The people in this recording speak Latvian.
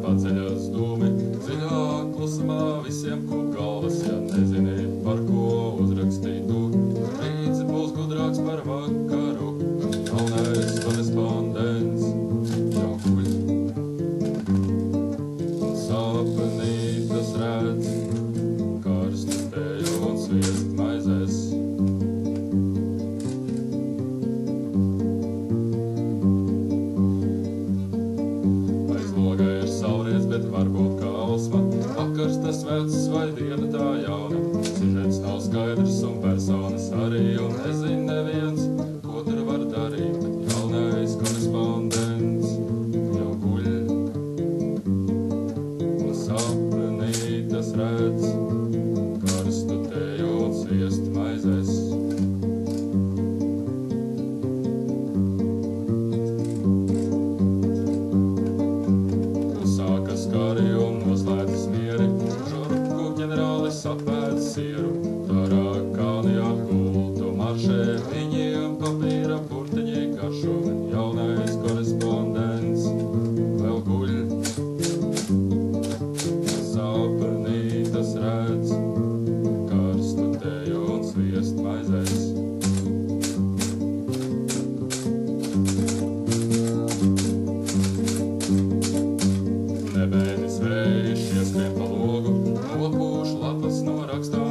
Paceļas dūmi, dziļā klusumā visiem kūp galvas, ja nezini, par ko uzrakstīt tu. Rīts būs gudrāks par vakaru, galvenais korespondents jau guļ. Un sapnī tas redz, karstu teju un sviest maizes. Bet varbūt kā osma, vakars tas vecs vai diena tā jauna. Sižets nav skaidrs un personas arī, un nezin neviens, ko tur var darīt. Galvenais korespondents jau guļ. Un sapnī tas redz, karstu teju un sviest maizes. Skari un noslēdzis mieri, žurku ģenerālis apēdis sieru. Tarā kalni apgultu maršē, viņiem papīra burtiņi garšo. Jaunais korespondents vēl guļ. Sapnī tas redz, karstu teju un sviest maizes. Nebēdis vējš ieskrien pa logu, nopūš lapas no rakstā